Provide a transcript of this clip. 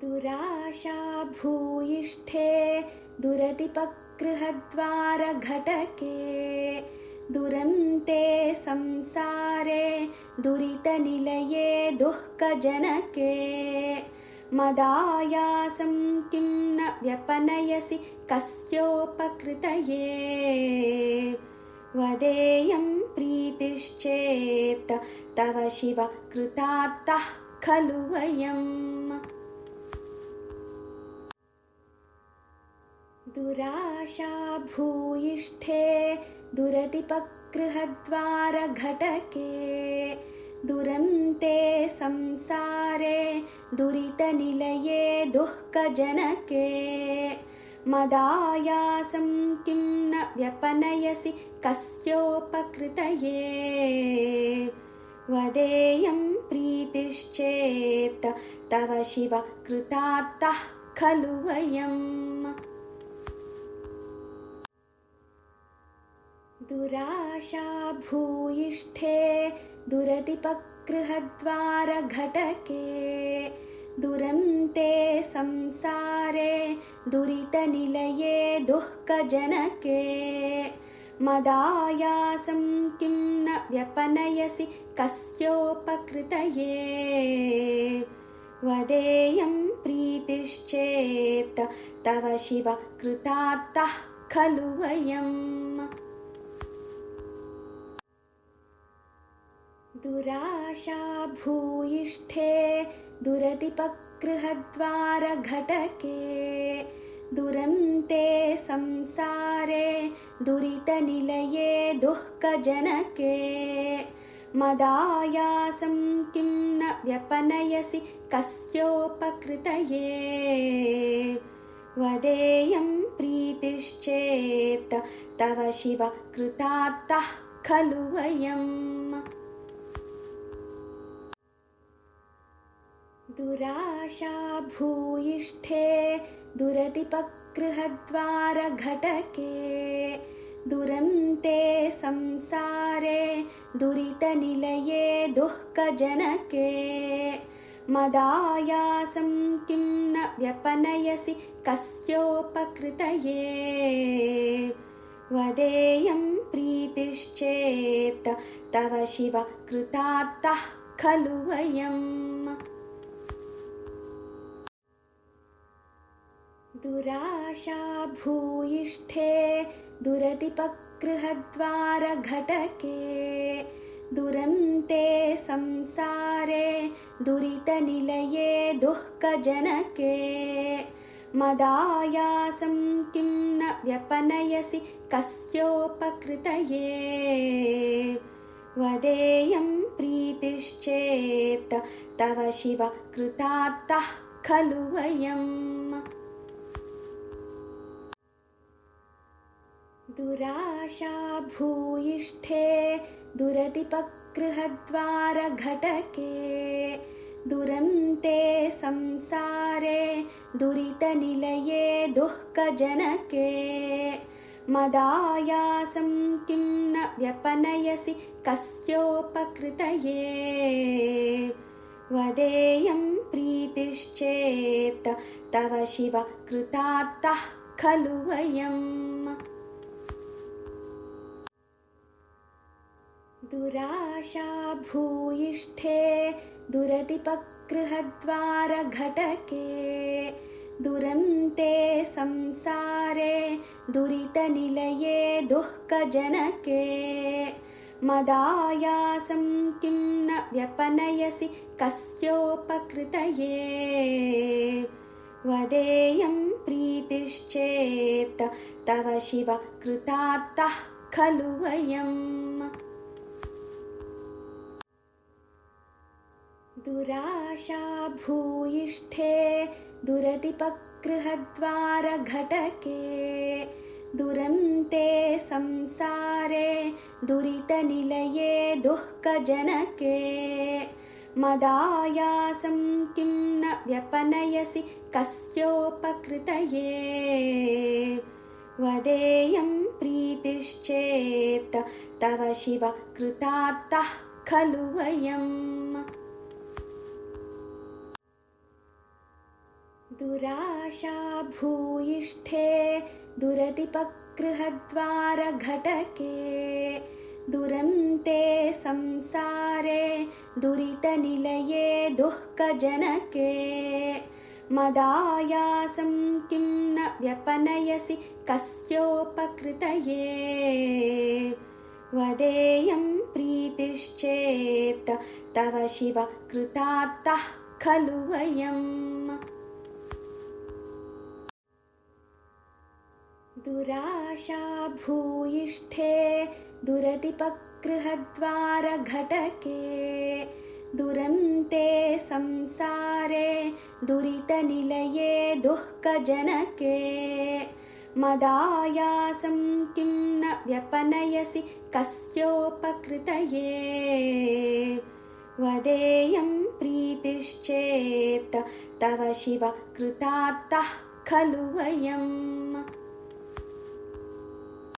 दुराशा भूयिष्ठे दुरतिपगृहद्वारघटके दुरन्ते संसारे दुरितनिलये दुःखजनके मदायासं किं न व्यपनयसि कस्योपकृतये वदेयं प्रीतिश्चेत् तव शिव कृतार्थः खलु वयम्। दुराशा भूयिष्ठे दुरतिपगृहद्वारघटके दुरन्ते संसारे दुरितनिलये दुःखजनके मदायासं किं न व्यपनयसि कस्योपकृतये वदेयं प्रीतिश्चेत् तव शिव कृतार्थः खलु वयम्। दुराशा भूयिष्ठे दुरतिपगृहद्वारघटके दुरन्ते संसारे दुरितनिलये दुःखजनके मदायासं किं न व्यपनयसि कस्योपकृतये वदेयं प्रीतिश्चेत् तव शिव कृतार्थः खलु वयम्। दुराशा भूयिष्ठे दुरतिपगृहद्वारघटके दुरन्ते संसारे दुरितनिलये दुःखजनके मदायासं किं न व्यपनयसि कस्योपकृतये वदेयं प्रीतिश्चेत् तव शिव कृतार्थः खलु वयम्। दुराशा भूयिष्ठे दुरतिपगृहद्वारघटके दुरन्ते संसारे दुरितनिलये दुःखजनके मदायासं किं न व्यपनयसि कस्योपकृतये वदेयं प्रीतिश्चेत् तव शिव कृतार्थः खलु वयम्। दुराशा भूयिष्ठे दुरतिपगृहद्वारघटके दुरन्ते संसारे दुरितनिलये दुःखजनके मदायासं किं न व्यपनयसि कस्योपकृतये वदेयं प्रीतिश्चेत् तव शिव कृतार्थः खलु वयम्। दुराशा भूयिष्ठे दुरतिपगृहद्वारघटके दुरन्ते संसारे दुरितनिलये दुःखजनके मदायासं किं न व्यपनयसि कस्योपकृतये वदेयं प्रीतिश्चेत् तव शिव कृतार्थः खलु वयम्। दुराशा भूयिष्ठे दुरतिपगृहद्वारघटके दुरन्ते संसारे दुरितनिलये दुःखजनके मदायासं किं न व्यपनयसि कस्योपकृतये वदेयं प्रीतिश्चेत् तव शिव कृतार्थः खलु वयम्। दुराशा भूयिष्ठे दुरतिपगृहद्वारघटके दुरन्ते संसारे दुरितनिलये दुःखजनके मदायासं किं न व्यपनयसि कस्योपकृतये वदेयं प्रीतिश्चेत् तव शिव कृतार्थः खलु वयम्। दुराशा भूयिष्ठे दुरतिपगृहद्वारघटके दुरन्ते संसारे दुरितनिलये दुःखजनके मदायासं किं न व्यपनयसि कस्योपकृतये वदेयं प्रीतिश्चेत् तव शिव कृतार्थः खलु वयम् दुराशा भूयिष्ठे दुरतिपगृहद्वारघटके दुरन्ते संसारे दुरितनिलये दुःखजनके मदायासं किं न व्यपनयसि कस्योपकृतये वदेयं प्रीतिश्चेत् तव शिव कृतार्थः खलु वयम्